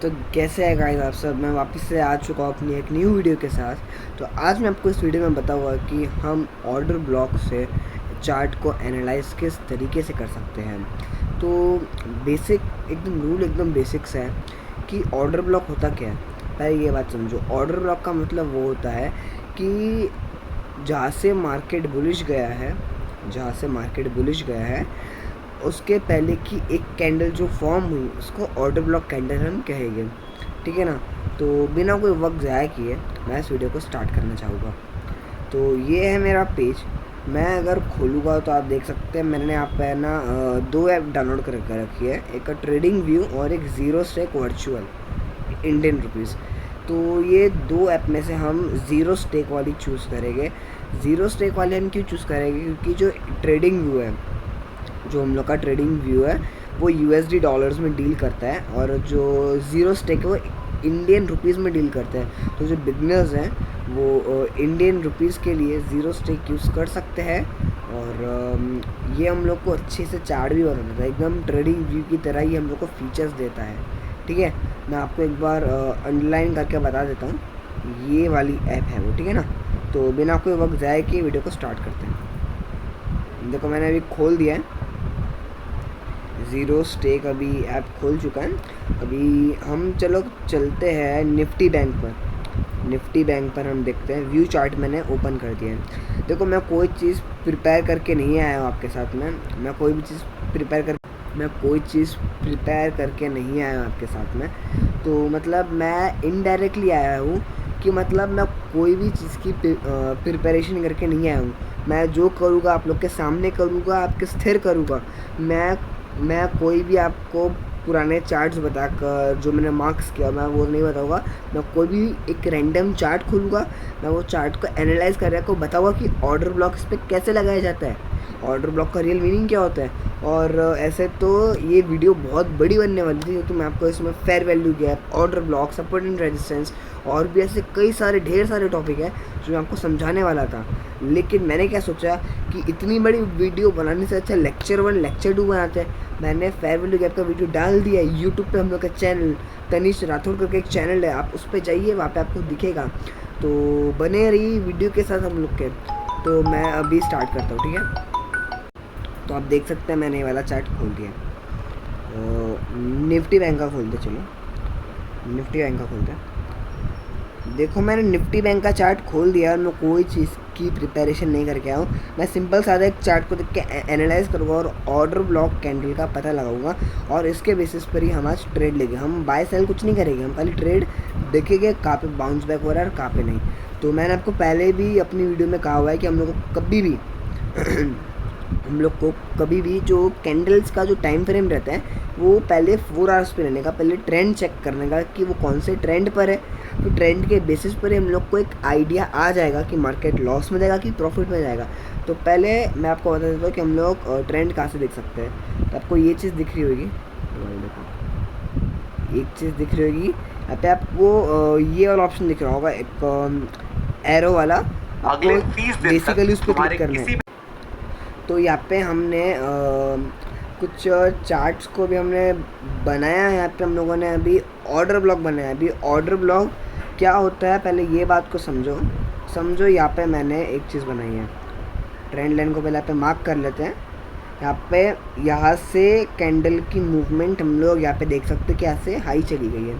तो कैसे है गाइस आप सब। मैं वापस से आ चुका हूँ अपनी एक न्यू वीडियो के साथ। तो आज मैं आपको इस वीडियो में बताऊंगा कि हम ऑर्डर ब्लॉक से चार्ट को एनालाइज किस तरीके से कर सकते हैं। तो बेसिक एकदम रूल एकदम बेसिक्स है कि ऑर्डर ब्लॉक होता क्या है। पहले ये बात समझो, ऑर्डर ब्लॉक का मतलब वो होता है कि जहाँ से मार्केट बुलिश गया है, उसके पहले की एक कैंडल जो फॉर्म हुई उसको ऑर्डर ब्लॉक कैंडल हम कहेंगे, ठीक है ना। तो बिना कोई वक्त ज़ाया किए मैं इस वीडियो को स्टार्ट करना चाहूँगा। तो ये है मेरा पेज। मैं अगर खोलूँगा तो आप देख सकते हैं मैंने यहाँ पे ना दो ऐप डाउनलोड कर रखी है, एक ट्रेडिंग व्यू और एक zero stake virtual Indian rupees. तो ये दो ऐप में से हम ज़ीरो स्टेक वाली चूज़ करेंगे। ज़ीरो स्टेक वाले हम क्यों चूज़ करेंगे, क्योंकि जो हम लोग का ट्रेडिंग व्यू है वो यूएसडी डॉलर्स में डील करता है और जो ज़ीरो स्टेक है वो इंडियन रुपीज़ में डील करता है। तो जो बिगनर्स हैं वो इंडियन रुपीज़ के लिए ज़ीरो स्टेक यूज़ कर सकते हैं। और ये हम लोग को अच्छे से चार्ट भी बना देता है, एकदम ट्रेडिंग व्यू की तरह ही हम लोग को फीचर्स देता है, ठीक है। मैं आपको एक बार अंडरलाइन करके बता देता हूँ, ये वाली ऐप है वो, ठीक है ना। तो बिना कोई वक्त ज़ाया किए वीडियो को स्टार्ट करते हैं। देखो मैंने अभी खोल दिया है ज़ीरो स्टेक, अभी ऐप खोल चुका है। अभी हम चलते हैं निफ्टी बैंक पर हम देखते हैं। व्यू चार्ट मैंने ओपन कर दिया है। देखो मैं कोई चीज़ प्रिपेयर करके नहीं आया हूँ आपके साथ में। मैं कोई चीज़ प्रिपेयर करके नहीं आया हूँ आपके साथ में। तो मतलब मैं इनडायरेक्टली आया हूँ कि मतलब मैं कोई भी चीज़ की प्रिपरेशन करके नहीं आया हूँ। मैं जो करूँगा आप लोग के सामने करूँगा, आपके स्थिर करूँगा। मैं कोई भी आपको पुराने चार्ट्स बताकर जो मैंने मार्क्स किया मैं वो नहीं बताऊँगा। मैं कोई भी एक रैंडम चार्ट खोलूँगा, मैं वो चार्ट को एनालाइज करके आपको बताऊँगा कि ऑर्डर ब्लॉक इस पर कैसे लगाया जाता है, ऑर्डर ब्लॉक का रियल मीनिंग क्या होता है। और ऐसे तो ये वीडियो बहुत बड़ी बनने वाली थी, क्योंकि मैं आपको इसमें fair value gap, order block, support and resistance और भी ऐसे कई सारे ढेर सारे टॉपिक है जो मैं आपको समझाने वाला था। लेकिन मैंने क्या सोचा कि इतनी बड़ी वीडियो बनाने से अच्छा लेक्चर 1 लेक्चर 2 बनाते हैं। मैंने फेयर वैल्यू गैप का वीडियो डाल दिया है यूट्यूब पे। हम लोग का चैनल तनिष राठौड़ करके एक चैनल है, आप उस पर जाइए, वहाँ पे आपको दिखेगा। तो बने रही वीडियो के साथ हम लोग के। तो मैं अभी स्टार्ट करता हूँ, ठीक है। तो आप देख सकते हैं मैंने ये वाला चार्ट खोल दिया। निफ्टी बैंक का खोलते, चलो निफ्टी बैंक का खोलते हैं। देखो मैंने निफ्टी बैंक का चार्ट खोल दिया और मैं कोई चीज़ की प्रिपरेशन नहीं करके आया हूँ। मैं सिंपल सादा एक चार्ट को देख के एनालाइज करूँगा और ऑर्डर ब्लॉक कैंडल का पता लगाऊंगा और इसके बेसिस पर ही हम आज ट्रेड लेंगे। हम बाय सेल कुछ नहीं करेंगे, हम खाली ट्रेड देखेंगे कहाँ पे बाउंस बैक हो रहा है और कहाँ पे नहीं। तो मैंने आपको पहले भी अपनी वीडियो में कहा हुआ है कि हम लोग को कभी भी जो कैंडल्स का जो टाइम फ्रेम रहता है वो पहले 4 आवर्स पे रहने का, पहले ट्रेंड चेक करने का कि वो कौन से ट्रेंड पर है। तो ट्रेंड के बेसिस पर ही हम लोग को एक आइडिया आ जाएगा कि मार्केट लॉस में जाएगा कि प्रॉफिट में जाएगा। तो पहले मैं आपको बता देता हूँ कि हम लोग ट्रेंड कहाँ से देख सकते हैं। तो आपको ये चीज़ दिख रही होगी, एक चीज़ दिख रही होगी यहाँ पे आपको, ये वाला ऑप्शन दिख रहा होगा, एक एरो वाला। आपको बेसिकली उस पर क्लिक करना है। तो यहाँ पे हमने कुछ चार्ट्स को भी हमने बनाया है। यहाँ पे हम लोगों ने अभी ऑर्डर ब्लॉक बनाया है। अभी ऑर्डर ब्लॉक क्या होता है पहले ये बात को समझो। यहाँ पे मैंने एक चीज़ बनाई है, ट्रेंड लाइन को पहले यहाँ पे मार्क कर लेते हैं। यहाँ से कैंडल की मूवमेंट हम लोग यहाँ पे देख सकते हैं कि यहाँ से हाई चली गई है,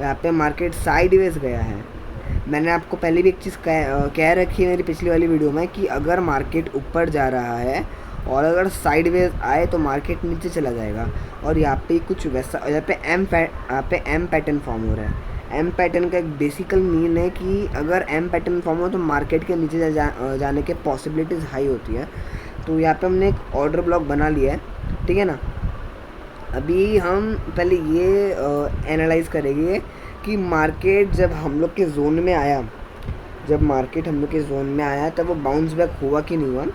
यहाँ पे मार्केट साइडवेज गया है। मैंने आपको पहले भी एक चीज़ कह रखी है मेरी पिछली वाली वीडियो में कि अगर मार्केट ऊपर जा रहा है और अगर साइडवेज आए तो मार्केट नीचे चला जाएगा। और यहाँ पे कुछ वैसा, यहाँ पे एम पैटर्न फॉर्म हो रहा है। एम पैटर्न का एक बेसिकल मीन है कि अगर एम पैटर्न फॉर्म हो तो मार्केट के नीचे जाने के पॉसिबिलिटीज़ हाई होती है। तो यहाँ पे हमने एक ऑर्डर ब्लॉक बना लिया है, ठीक है ना। अभी हम पहले ये एनालाइज करेंगे कि मार्केट जब हम लोग के जोन में आया, तब वो बाउंस बैक हुआ कि नहीं हुआ।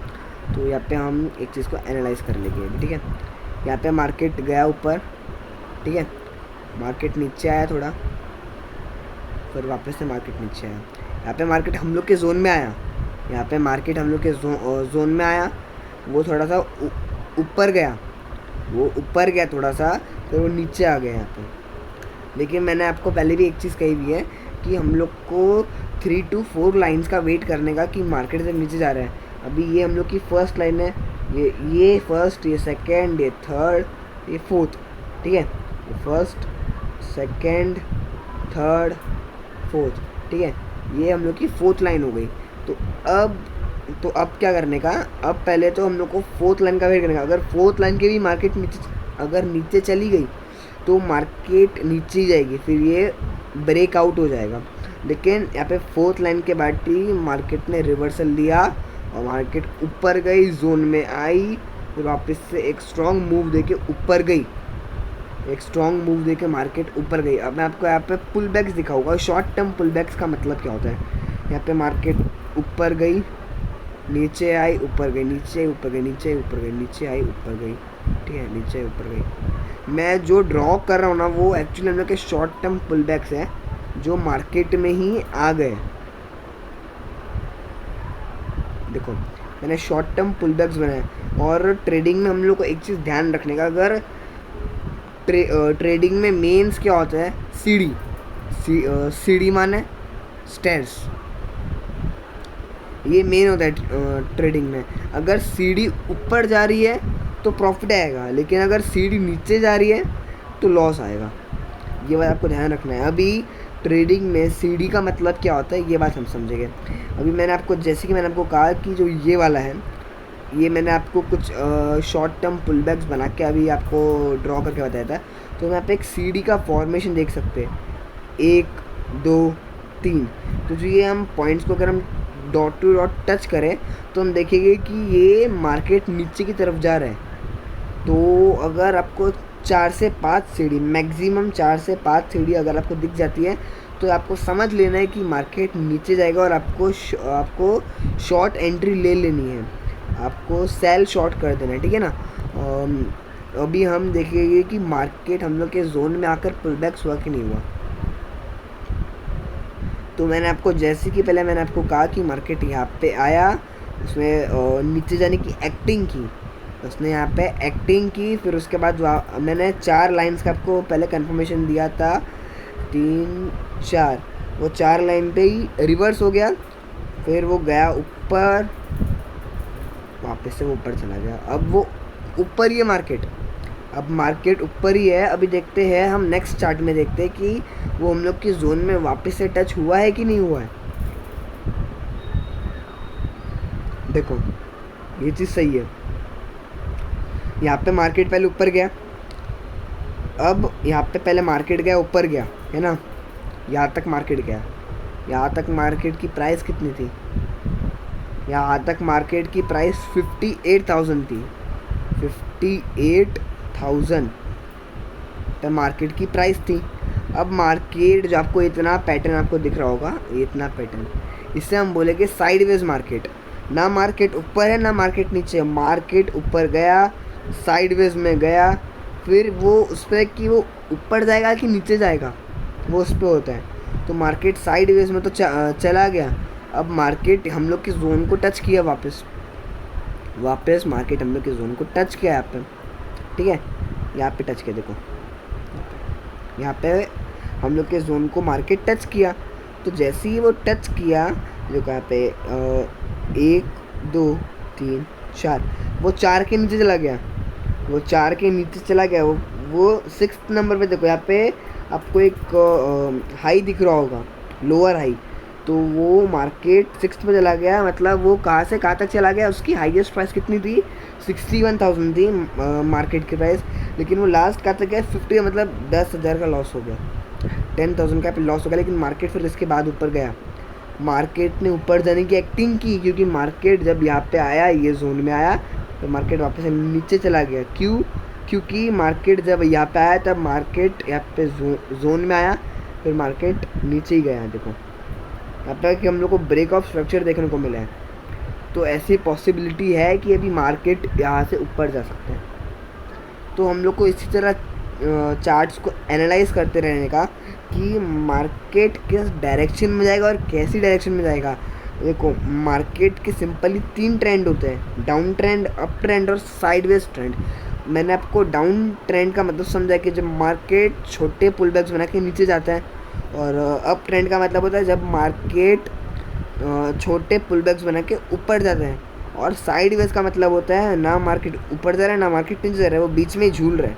तो यहाँ पे हम एक चीज़ को एनालाइज कर लेंगे, ठीक है। यहाँ पे मार्केट गया ऊपर, ठीक है, मार्केट नीचे आया थोड़ा, फिर वापस से मार्केट नीचे आया। यहाँ पे मार्केट हम लोग के जोन में आया, जोन में आया, वो थोड़ा सा ऊपर गया, थोड़ा सा, फिर वो नीचे आ गया। यहाँ पे लेकिन मैंने आपको पहले भी एक चीज़ कही हुई है कि हम लोग को 3 to 4 लाइन्स का वेट करने का कि मार्केट से नीचे जा रहा है। अभी ये हम लोग की फर्स्ट लाइन है, ये फर्स्ट, ये सेकेंड, ये थर्ड, ये फोर्थ, ठीक है, ये फर्स्ट, सेकेंड, थर्ड, फोर्थ, ठीक है, ये हम लोग की फोर्थ लाइन हो गई। तो अब क्या करने का, अब पहले तो हम लोग को फोर्थ लाइन का वेट करने का। अगर फोर्थ लाइन के भी मार्केट नीचे चली गई तो मार्केट नीचे ही जाएगी, फिर ये ब्रेकआउट हो जाएगा। लेकिन यहाँ पे फोर्थ लाइन के बाद ही मार्केट ने रिवर्सल लिया और मार्केट ऊपर गई, जोन में आई, फिर वापस से एक स्ट्रॉन्ग मूव देके ऊपर गई, एक स्ट्रॉन्ग मूव देके मार्केट ऊपर गई। अब मैं आपको यहाँ पे पुल बैक्स दिखाऊंगा। शॉर्ट टर्म पुल बैक्स का मतलब क्या होता है। यहाँ पे मार्केट ऊपर गई, नीचे आई, ऊपर गई, नीचे ऊपर गई, नीचे ऊपर गई, नीचे आई, ऊपर गई, ठीक है, नीचे ऊपर गई। मैं जो ड्रॉ कर रहा हूँ ना वो एक्चुअली हम लोग के शॉर्ट टर्म पुल बैक्स हैं जो मार्केट में ही आ गए। देखो मैंने शॉर्ट टर्म पुल बैक्स बनाए। और ट्रेडिंग में हम लोग को एक चीज़ ध्यान रखने का, अगर ट्रेडिंग में मेंस क्या होता है, सीढ़ी माने स्टेयर्स, ये मेन होता है ट्रेडिंग में। अगर सीढ़ी ऊपर जा रही है तो प्रॉफिट आएगा, लेकिन अगर सीढ़ी नीचे जा रही है तो लॉस आएगा। ये बात आपको ध्यान रखना है। अभी ट्रेडिंग में सीढ़ी का मतलब क्या होता है ये बात हम समझेंगे। अभी मैंने आपको, जैसे कि मैंने आपको कहा कि जो ये वाला है, ये मैंने आपको कुछ शॉर्ट टर्म पुल बैक्स बना के अभी आपको ड्रॉ करके बताया था। तो यहाँ पे एक सीढ़ी का फॉर्मेशन देख सकते हैं, 1 2 3। तो जो ये हम पॉइंट्स को अगर हम डॉट टू डॉट टच करें तो हम देखेंगे कि ये मार्केट नीचे की तरफ जा रहा है। तो अगर आपको 4 से 5 सीढ़ी, मैक्सिमम 4 से 5 सीढ़ी अगर आपको दिख जाती है तो आपको समझ लेना है कि मार्केट नीचे जाएगा और आपको शॉर्ट एंट्री ले लेनी है, आपको सेल शॉर्ट कर देना है, ठीक है ना। अभी हम देखेंगे कि मार्केट हम लोग के जोन में आकर पुलबैक्स हुआ कि नहीं हुआ। तो मैंने आपको, जैसे कि पहले मैंने आपको कहा कि मार्केट यहाँ पे आया, उसमें नीचे जाने की एक्टिंग की, उसने यहाँ पे एक्टिंग की। फिर उसके बाद मैंने 4 लाइंस का आपको पहले कंफर्मेशन दिया था, 3 4, वो 4 लाइन पे ही रिवर्स हो गया। फिर वो गया ऊपर, वापस से वो ऊपर चला गया। अब वो ऊपर ही है मार्केट, अब मार्केट ऊपर ही है। अभी देखते हैं, हम नेक्स्ट चार्ट में देखते हैं कि वो हम लोग की जोन में वापस से टच हुआ है कि नहीं हुआ है। देखो ये चीज़ सही है, यहाँ पे मार्केट पहले ऊपर गया, अब यहाँ पे पहले मार्केट गया ऊपर गया, है ना, यहाँ तक मार्केट गया। यहाँ तक मार्केट की प्राइस कितनी थी, यहाँ तक मार्केट की प्राइस 58,000 थी, 58,000 पे मार्केट की प्राइस थी। अब मार्केट जो आपको इतना पैटर्न आपको दिख रहा होगा, इतना पैटर्न, इससे हम बोलेंगे साइडवेज मार्केट। ना मार्केट ऊपर है ना मार्केट नीचे, मार्केट ऊपर गया, साइडवेज में गया, फिर वो उस पर कि वो ऊपर जाएगा कि नीचे जाएगा वो उस पर होता है। तो मार्केट साइडवेज में तो चला गया। अब मार्केट हम लोग के जोन को टच किया, वापस मार्केट हम लोग के जोन को टच किया यहाँ पे, ठीक है, यहाँ पे टच किया। देखो यहाँ पे हम लोग के जोन को मार्केट टच किया। तो जैसे ही वो टच किया, जो यहाँ पे 1 2 3 4, वो 4 के नीचे चला गया, वो 4 के नीचे चला गया। वो 6th नंबर पे देखो, यहाँ पे आपको एक हाई दिख रहा होगा, लोअर हाई। तो वो मार्केट 6th पे चला गया, मतलब वो कहाँ से कहाँ तक चला गया। उसकी हाईएस्ट प्राइस कितनी थी, 61,000 थी मार्केट की प्राइस, लेकिन वो लास्ट कहाँ तक गया, 50, मतलब 10,000 का लॉस हो गया, 10,000 का लॉस हो गया। लेकिन मार्केट फिर इसके बाद ऊपर गया, मार्केट ने ऊपर जाने की एक्टिंग की, क्योंकि मार्केट जब यहाँ पे आया, ये जोन में आया, तो मार्केट वापस नीचे चला गया। क्यों, क्योंकि मार्केट जब यहाँ पे आया तब मार्केट यहाँ पे जोन में आया, फिर मार्केट नीचे ही गया। देखो यहाँ पे कि हम लोग को ब्रेक ऑफ स्ट्रक्चर देखने को मिला है। तो ऐसी पॉसिबिलिटी है कि अभी मार्केट यहाँ से ऊपर जा सकते हैं। तो हम लोग को इसी तरह चार्ट्स को एनालाइज करते रहने का कि मार्केट किस डायरेक्शन में जाएगा और कैसी डायरेक्शन में जाएगा। देखो मार्केट के सिंपली 3 ट्रेंड होते हैं, डाउन ट्रेंड, अप ट्रेंड और साइडवेज ट्रेंड। मैंने आपको डाउन ट्रेंड का मतलब समझा कि जब मार्केट छोटे पुल बैक्स बना के नीचे जाता है, और अप ट्रेंड का मतलब होता है जब मार्केट छोटे पुल बैक्स बना के ऊपर जाते हैं। और साइड वेज का मतलब होता है ना मार्केट ऊपर जा रहा है ना मार्केट नीचे जा रहा है, वो बीच में ही झूल रहा है,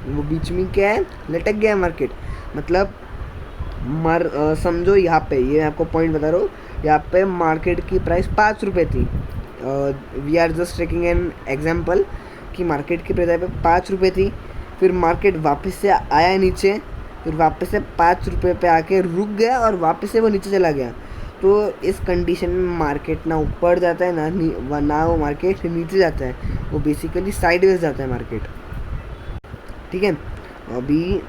वो बीच में क्या है, लटक गया है मार्केट। मतलब समझो यहाँ पे, ये आपको पॉइंट बता रहा हूँ, यहाँ पे मार्केट की प्राइस 5 रुपये थी। We are just taking an example कि मार्केट की प्राइस पे 5 रुपये थी, फिर मार्केट वापस से आया नीचे, फिर वापस से 5 रुपये पे आके रुक गया और वापस से वो नीचे चला गया। तो इस कंडीशन में मार्केट ना ऊपर जाता है ना वो मार्केट नीचे जाता है, वो बेसिकली साइडवेज जाता है मार्केट। ठीक है, अभी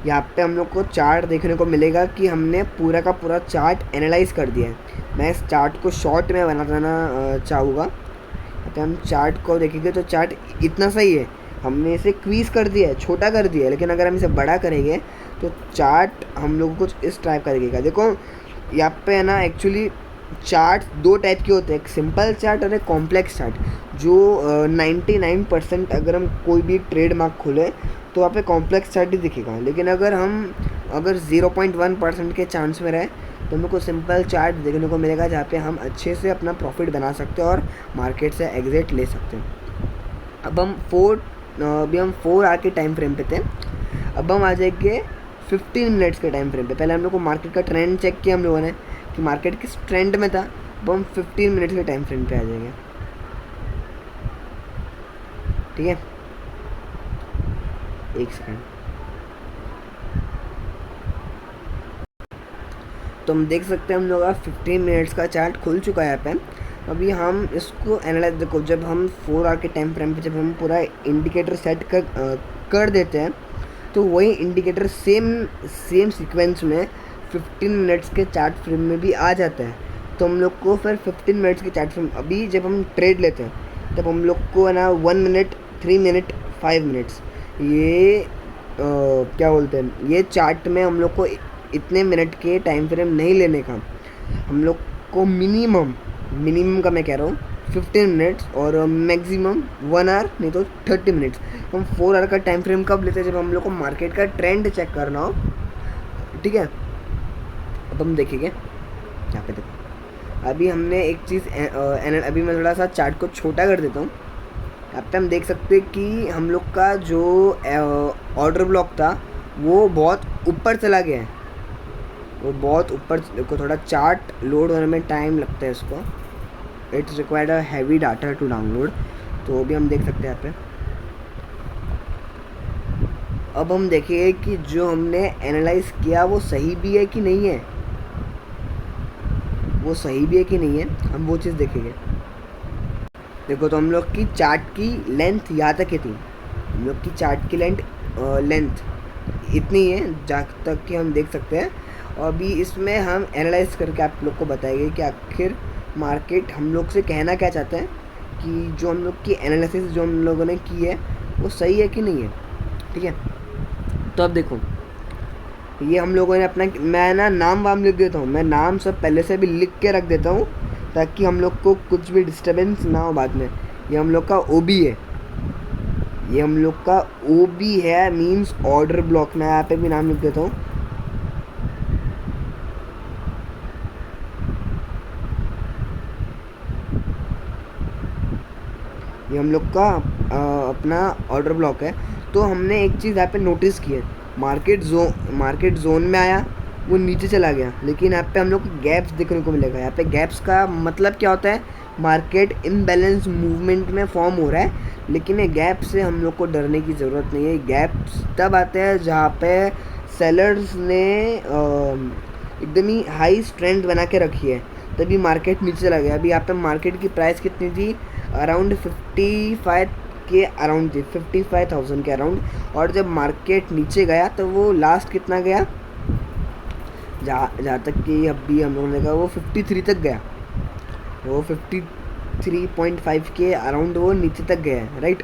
यहाँ पे हम लोग को चार्ट देखने को मिलेगा कि हमने पूरा का पूरा चार्ट एनालाइज कर दिया है। मैं इस चार्ट को शॉर्ट में बनाना चाहूँगा। तो हम चार्ट को देखेंगे तो चार्ट इतना सही है, हमने इसे क्वीज़ कर दिया है, छोटा कर दिया है, लेकिन अगर हम इसे बड़ा करेंगे तो चार्ट हम लोग को कुछ इस टाइप का दिखेगा। देखो यहाँ पे है ना, एक्चुअली चार्ट 2 टाइप के होते हैं, एक सिंपल चार्ट और एक कॉम्प्लेक्स चार्ट। जो 99% अगर हम कोई भी ट्रेड मार्क खोले तो वहाँ पे कॉम्प्लेक्स चार्ट ही दिखेगा, लेकिन अगर 0.1% के चांस में रहे तो हम लोग को सिंपल चार्ट देखने को मिलेगा, जहाँ पे हम अच्छे से अपना प्रॉफिट बना सकते हैं और मार्केट से एग्जिट ले सकते हैं। अब हम 4 आवर के टाइम फ्रेम पे थे, अब हम आ जाएंगे 15 मिनट्स के टाइम फ्रेम पे। पहले हम लोग को मार्केट का ट्रेंड चेक किया हम लोगों ने कि मार्केट किस ट्रेंड में था। अब हम 15 मिनट्स के टाइम फ्रेम पे आ जाएंगे। ठीक है, एक सेकेंड। तो हम देख सकते हैं हम लोग का 15 मिनट्स का चार्ट खुल चुका है यहाँ पे। अभी हम इसको एनालाइज, देखो जब हम 4 आवर के टाइम फ्रेम पे जब हम पूरा इंडिकेटर सेट कर देते हैं तो वही इंडिकेटर सेम सीक्वेंस में 15 मिनट्स के चार्ट फ्रेम में भी आ जाता है। तो हम लोग को फिर 15 मिनट्स के चार्ट फ्रेम, अभी जब हम ट्रेड लेते हैं तब हम लोग को है ना 1 मिनट, 3 मिनट, 5 मिनट्स, ये क्या बोलते हैं, ये चार्ट में हम लोग को इतने मिनट के टाइम फ्रेम नहीं लेने का। हम लोग को मिनिमम का मैं कह रहा हूँ 15 मिनट्स और मैक्सिमम 1 आवर, नहीं तो 30 मिनट्स। हम 4 आवर का टाइम फ्रेम कब लेते हैं, जब हम लोग को मार्केट का ट्रेंड चेक करना हो। ठीक है, अब हम देखेंगे यहाँ पे, देखो अभी हमने एक चीज़ अभी मैं थोड़ा सा चार्ट को छोटा कर देता हूँ। यहाँ पे हम देख सकते हैं कि हम लोग का जो ऑर्डर ब्लॉक था वो बहुत ऊपर चला गया है, वो बहुत ऊपर। देखो थोड़ा चार्ट लोड होने में टाइम लगता है इसको, it's required a heavy data to download. तो अभी हम देख सकते हैं यहाँ पे। अब हम देखेंगे कि जो हमने एनालाइज किया वो सही भी है कि नहीं है, वो सही भी है कि नहीं है, हम वो चीज़ देखेंगे। देखो तो हम लोग की चार्ट की लेंथ यहाँ तक ही थी, हम लोग की चार्ट की लेंथ इतनी है जहाँ तक कि हम देख सकते हैं। और अभी इसमें हम एनालाइज करके आप लोग को बताएंगे कि आखिर मार्केट हम लोग से कहना क्या चाहते हैं, कि जो हम लोग की एनालिसिस जो हम लोगों ने की है वो सही है कि नहीं है। ठीक है, तो अब देखो ये हम लोगों ने अपना, मैं ना नाम वाम लिख देता हूँ, मैं नाम सब पहले से भी लिख के रख देता हूँ ताकि हम लोग को कुछ भी डिस्टर्बेंस ना हो बाद में। ये हम लोग का OB है, ये हम लोग का OB है, मींस ऑर्डर ब्लॉक। मैं यहाँ पे भी नाम लिख देता हूँ। ये हम लोग का अपना ऑर्डर ब्लॉक है। तो हमने एक चीज़ यहाँ पे नोटिस की है, मार्केट जोन में आया, वो नीचे चला गया, लेकिन यहाँ पे हम लोग को गैप्स देखने को मिलेगा। यहाँ पे गैप्स का मतलब क्या होता है, मार्केट इम्बैलेंस मूवमेंट में फॉर्म हो रहा है, लेकिन ये गैप से हम लोग को डरने की ज़रूरत नहीं है। गैप्स तब आते हैं जहाँ पे सेलर्स ने एकदम ही हाई स्ट्रेंथ बना के रखी है, तभी मार्केट नीचे चला गया। अभी यहाँ पे मार्केट की प्राइस कितनी थी, अराउंड 55 के अराउंड थी, 55,000 के अराउंड। और जब मार्केट नीचे गया तो वो लास्ट कितना गया, जहाँ तक कि अभी हम लोगों ने देखा वो 53 तक गया, वो 53.5 के अराउंड वो नीचे तक गया है, राइट।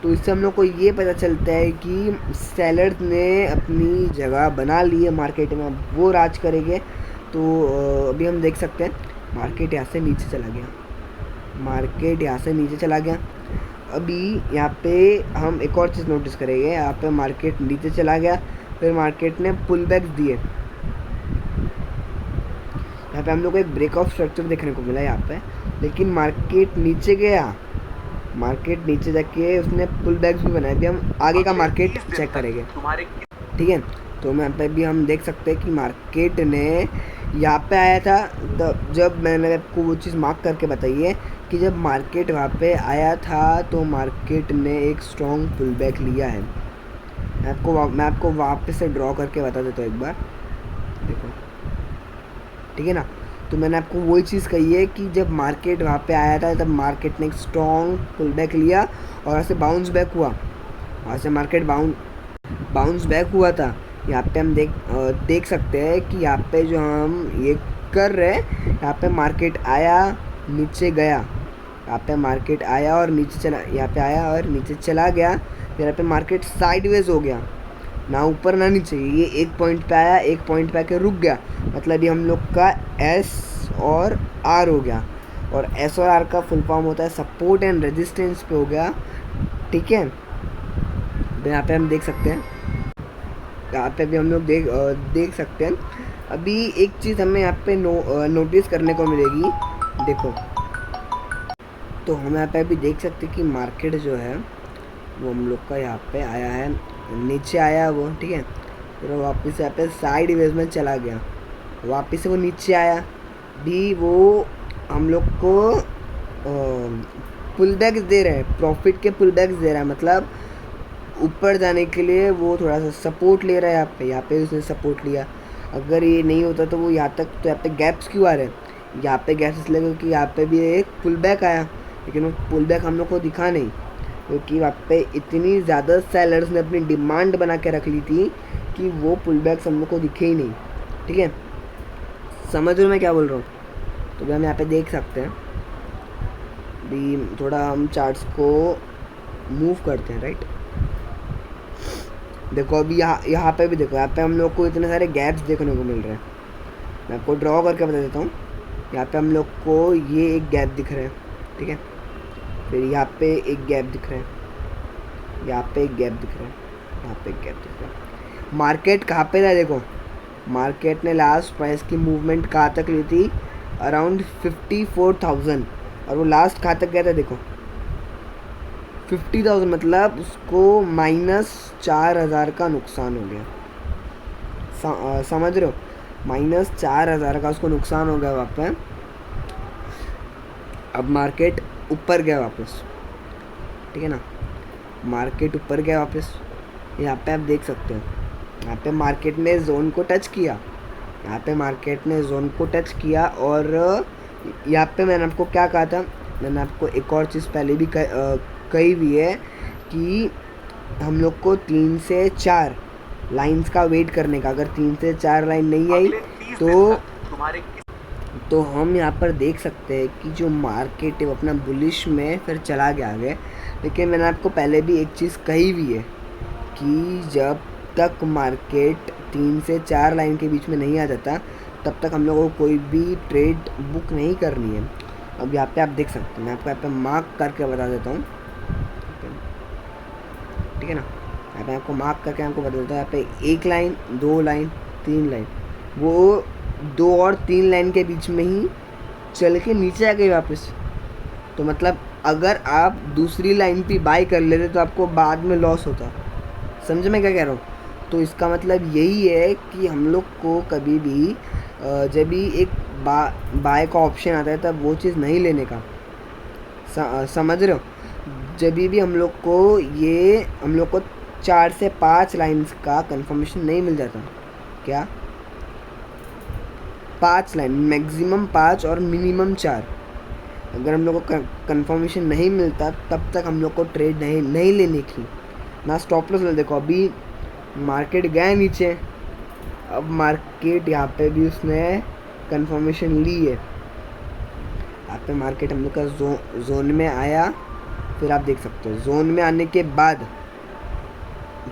तो इससे हम लोग को ये पता चलता है कि सेलर्स ने अपनी जगह बना ली है मार्केट में, वो राज करेंगे। तो अभी हम देख सकते हैं मार्केट यहाँ से नीचे चला गया, मार्केट यहाँ से नीचे चला गया। अभी यहाँ पे हम एक और चीज़ नोटिस करेंगे, यहाँ पे मार्केट नीचे चला गया, फिर मार्केट ने पुल बैक्स दिए। यहाँ पे हम लोग को एक ब्रेक ऑफ स्ट्रक्चर देखने को मिला यहाँ पे, लेकिन मार्केट नीचे गया, मार्केट नीचे जाके उसने पुल बैक्स भी बनाए। अभी हम आगे का मार्केट चेक करेंगे, ठीक है। तो यहाँ पे भी हम देख सकते हैं कि मार्केट ने यहाँ पे आया था, जब मैंने आपको वो चीज़ मार्क करके बताई है कि जब मार्केट वहाँ पे आया था तो मार्केट ने एक स्ट्रॉन्ग पुल बैक लिया है। मैं आपको वापस से ड्रॉ करके बता देता हूँ एक बार, देखो, ठीक है ना। तो मैंने आपको वही चीज़ कही है कि जब मार्केट वहाँ पे आया था तब मार्केट ने एक स्ट्रॉन्ग पुल बैक लिया और वहाँ से बाउंस बैक हुआ, वहाँ से मार्केट बाउंस बैक हुआ था। यहाँ पे हम देख सकते हैं कि यहाँ पे जो हम ये कर रहे हैं, यहाँ पे मार्केट आया नीचे गया, यहाँ पे मार्केट आया और नीचे चला, यहाँ पे आया और नीचे चला गया, फिर यहाँ पे मार्केट साइडवेज हो गया, ना ऊपर ना नीचे, ये एक पॉइंट पे आया, एक पॉइंट पे आके रुक गया। मतलब ये हम लोग का एस और आर हो गया, और एस और आर का फुल फॉर्म होता है सपोर्ट एंड रेजिस्टेंस पे हो गया, ठीक है। तो यहाँ पे हम देख सकते हैं, यहाँ पे भी हम लोग देख सकते हैं। अभी एक चीज़ हमें यहाँ पे नोटिस करने को मिलेगी, देखो, तो हम यहाँ पे अभी देख सकते हैं कि मार्केट जो है वो हम लोग का यहाँ पे आया है, नीचे आया वो, ठीक है, फिर वापस यहाँ पे साइड वेज में चला गया, वापस से वो नीचे आया भी, वो हम लोग को पुल बैक्स दे रहे हैं, प्रॉफिट के पुल बैक्स दे रहा है, मतलब ऊपर जाने के लिए वो थोड़ा सा सपोर्ट ले रहा है। यहाँ पे उसने सपोर्ट लिया, अगर ये नहीं होता तो वो यहाँ तक, तो यहाँ पे गैप्स क्यों आ रहे हैं, यहाँ पे गैप्स इसलिए क्योंकि यहाँ पे भी एक पुल बैक आया, लेकिन वो पुल बैक हम लोग को दिखा नहीं, क्योंकि वहाँ पे इतनी ज़्यादा सेलर्स ने अपनी डिमांड बना के रख ली थी कि वो पुल बैक्स हम लोग को दिखे ही नहीं, ठीक है। समझ लो मैं क्या बोल रहा हूँ। तो भी हम यहाँ पे देख सकते हैं, भी थोड़ा हम चार्ट्स को मूव करते हैं, राइट। देखो अभी यहाँ पे भी देखो, यहाँ पे हम लोग को इतने सारे गैप्स देखने को मिल रहे हैं। मैं आपको ड्रॉ करके बता देता हूँ। यहाँ पे हम लोग को ये एक गैप दिख रहा है, ठीक है, फिर यहाँ पे एक गैप दिख रहा है, यहाँ पे एक गैप दिख रहा है, यहाँ पे एक गैप दिख रहा है। मार्केट कहाँ पे था, देखो, मार्केट ने लास्ट प्राइस की मूवमेंट कहाँ तक ली थी, अराउंड 54,000, और वो लास्ट कहाँ तक गया था, देखो 50,000, मतलब उसको -4,000 का नुकसान हो गया। समझ रहे हो, -4,000 का उसको नुकसान हो गया वहाँ पे। अब मार्केट ऊपर गया वापस, ठीक है ना, मार्केट ऊपर गया वापस। यहाँ पे आप देख सकते हो, यहाँ पे मार्केट ने जोन को टच किया, यहाँ पे मार्केट ने जोन को टच किया, और यहाँ पे मैंने आपको क्या कहा था, मैंने आपको एक और चीज़ पहले भी कही हुई है कि हम लोग को 3 से 4 लाइंस का वेट करने का। अगर 3 से 4 लाइन नहीं आई तो हम यहाँ पर देख सकते हैं कि जो मार्केट है वो अपना बुलिश में फिर चला गया आगे। लेकिन मैंने आपको पहले भी एक चीज़ कही हुई है कि जब तक मार्केट 3 से 4 लाइन के बीच में नहीं आ जाता तब तक हम लोगों को कोई भी ट्रेड बुक नहीं करनी है। अब यहाँ पे आप देख सकते हैं, मैं आपको यहाँ पे मार्क करके बता देता हूँ, ठीक है ना। यहाँ पे आपको मार्क करके आपको बता देता हूँ, यहाँ पे 1 लाइन, 2 लाइन, 3 लाइन, वो 2 और 3 लाइन के बीच में ही चल के नीचे आ गई वापस। तो मतलब अगर आप दूसरी लाइन पे बाय कर लेते तो आपको बाद में लॉस होता। समझ में क्या कह रहा हूँ। तो इसका मतलब यही है कि हम लोग को कभी भी जब भी एक बाय का ऑप्शन आता है तब वो चीज़ नहीं लेने का। समझ रहे हो। जब भी हम लोग को 4 से 5 लाइंस का कंफर्मेशन नहीं मिल जाता, क्या 5 लाइन, मैक्सिमम 5 और मिनिमम 4, अगर हम लोग को कंफर्मेशन नहीं मिलता तब तक हम लोग को ट्रेड नहीं लेने की, ना स्टॉप लॉस। देखो अभी मार्केट गया नीचे, अब मार्केट यहाँ पे भी उसने कंफर्मेशन ली है। यहाँ पे मार्केट हम लोग का जोन में आया, फिर आप देख सकते हो जोन में आने के बाद,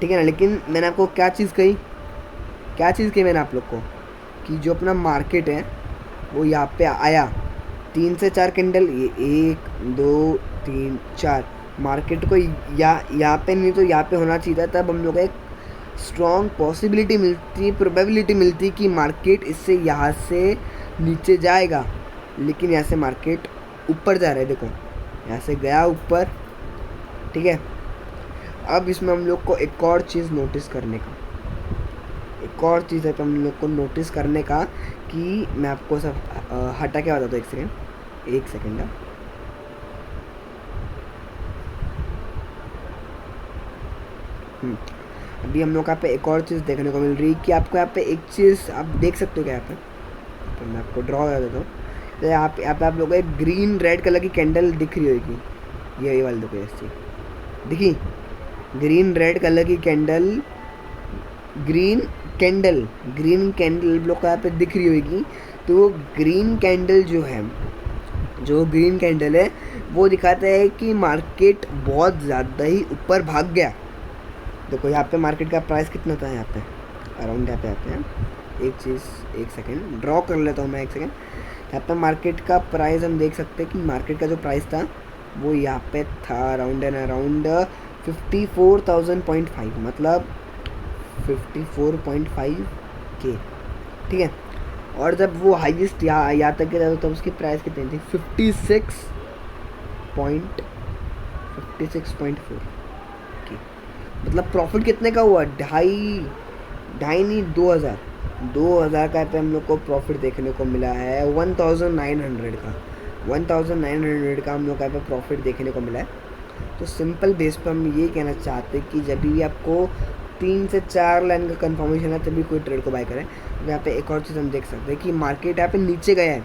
ठीक है ना। लेकिन मैंने आपको क्या चीज़ कही मैंने आप लोग को कि जो अपना मार्केट है वो यहाँ पे आया 3 से 4 कैंडल, ये 1 2 3 4, मार्केट को यहाँ पे नहीं तो यहाँ पे होना चाहिए था, तब हम लोग को एक स्ट्रॉन्ग पॉसिबिलिटी मिलती, प्रोबेबिलिटी मिलती कि मार्केट इससे यहाँ से नीचे जाएगा, लेकिन यहाँ से मार्केट ऊपर जा रहा है। देखो यहाँ से गया ऊपर, ठीक है। अब इसमें हम लोग को एक और चीज़ नोटिस करने का, एक और चीज़ है तो हम लोग को नोटिस करने का कि मैं आपको सब हटा के बताता हूँ। एक सेकेंड है। अभी हम लोग यहाँ पे एक और चीज़ देखने को मिल रही है कि आपको यहाँ पे एक चीज़ आप देख सकते हो क्या यहाँ पे, तो मैं आपको ड्रॉ कर देता हूँ। तो यहाँ पे आप लोगों को एक ग्रीन रेड कलर की कैंडल दिख रही होगी, ये वाली देखो ऐसी दिखी, ग्रीन रेड कलर की कैंडल, ग्रीन कैंडल लोग को यहाँ पे दिख रही होगी। तो वो ग्रीन कैंडल जो है, जो ग्रीन कैंडल है वो दिखाता है कि मार्केट बहुत ज़्यादा ही ऊपर भाग गया। देखो यहाँ पे मार्केट का प्राइस कितना था, यहाँ पे अराउंड यहाँ पे एक चीज़, एक सेकेंड ड्रॉ कर लेता हूँ मैं, एक सेकेंड। यहाँ पे मार्केट का प्राइस हम देख सकते हैं कि मार्केट का जो प्राइस था वो यहाँ पे था अराउंड 54,000.5, मतलब 54.5 के, ठीक है। और जब वो हाईएस्ट यहाँ तक गया तब उसकी प्राइस कितनी थी, 56.4 के। मतलब प्रॉफिट कितने का हुआ, ढाई नहीं 2,000 का पे हम लोग को प्रॉफिट देखने को मिला है। 1,900 का हम लोग का पे प्रॉफिट देखने को मिला है। तो सिंपल बेस पर हम ये कहना चाहते हैं कि जब भी आपको 3 से 4 लाइन का कंफर्मेशन है तभी कोई ट्रेड को बाय करें। तो यहाँ पे एक और चीज़ हम देख सकते हैं कि मार्केट यहाँ पे नीचे गया है,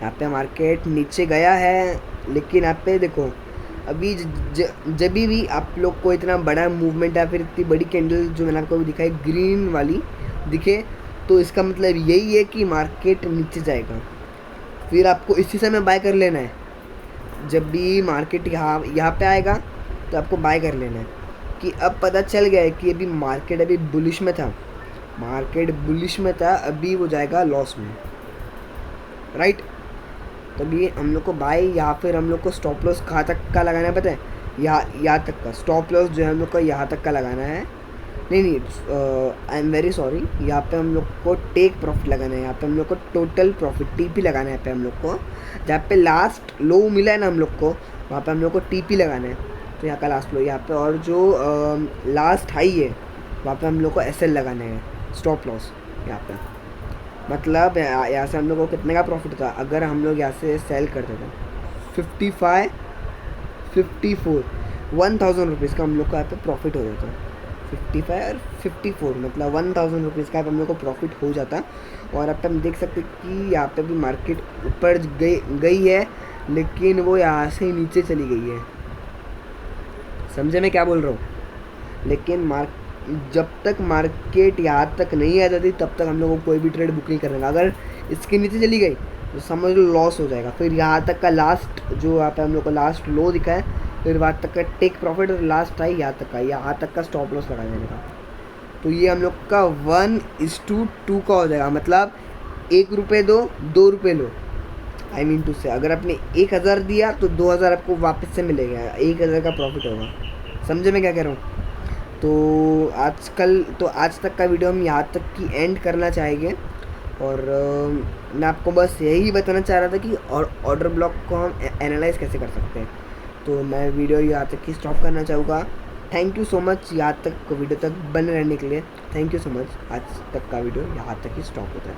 यहाँ पे मार्केट नीचे गया है, लेकिन यहाँ पे देखो अभी जब भी आप लोग को इतना बड़ा मूवमेंट या फिर इतनी बड़ी कैंडल जो मैंने आपको दिखाई ग्रीन वाली दिखे, तो इसका मतलब यही है कि मार्केट नीचे जाएगा। फिर आपको इसी समय बाय कर लेना है। जब भी मार्केट यहाँ पे आएगा तो आपको बाय कर लेना है कि अब पता चल गया है कि अभी मार्केट अभी बुलिश में था, अभी वो जाएगा लॉस में, राइट। तभी हम लोग को बाय या फिर हम लोग को स्टॉप लॉस कहाँ तक का लगाना है पता है, यहाँ तक का स्टॉप लॉस जो है हम लोग को यहाँ तक का लगाना है। नहीं आई एम वेरी सॉरी, यहाँ पे हम लोग को टेक प्रॉफिट लगाना है, यहाँ पे हम लोग को टोटल प्रॉफिट टीपी लगाना है। यहाँ पे हम लोग को जहाँ पे लास्ट लो मिला है ना हम लोग को, वहाँ पे हम लोग को टीपी लगाना है। तो यहाँ का लास्ट लो यहाँ पे, और जो लास्ट हाई है वहाँ पे हम लोग को एसएल लगाना है, स्टॉप लॉस यहाँ पे। मतलब यहाँ से हम लोग को कितने का प्रॉफिट था, अगर हम लोग यहाँ से सेल करते थे 54 1,000 रुपीज़ का हम लोग को यहाँ पे प्रॉफिट हो जाता। 55 और 54 मतलब 1,000 रुपीज़ का हम लोग को प्रॉफिट हो जाता। और अब हम देख सकते कि यहाँ पे भी मार्केट ऊपर गई है, लेकिन वो यहाँ से नीचे चली गई है। समझे मैं क्या बोल रहा हूँ। लेकिन जब तक मार्केट यहाँ तक नहीं आ जाती तब तक हम लोग को कोई भी ट्रेड बुक नहीं करना। अगर इसके नीचे चली गई तो समझ लो लॉस हो जाएगा। फिर यहाँ तक का लास्ट जो यहाँ पे हम लोग को लास्ट लो दिखा है, फिर वहाँ तक का टेक प्रॉफिट और लास्ट आई यहाँ तक का स्टॉप लॉस लगा देने का। तो ये हम लोग का 1:2 का हो जाएगा। मतलब 1 रुपये दो 2 रुपये लो, आई मीन टू से अगर आपने 1,000 दिया तो 2,000 आपको वापस से मिलेगा, 1,000 का प्रॉफिट होगा। समझे मैं क्या कह रहा हूँ। तो आज तक का वीडियो हम यहाँ तक की एंड करना चाहेंगे। और मैं आपको बस यही बताना चाह रहा था कि ऑर्डर ब्लॉक को हम एनालाइज कैसे कर सकते हैं। तो मैं वीडियो यहाँ तक की स्टॉप करना चाहूँगा। थैंक यू सो मच यहाँ तक वीडियो तक बने रहने के लिए। Thank you so much. आज तक का वीडियो यहाँ तक ही स्टॉप होता है।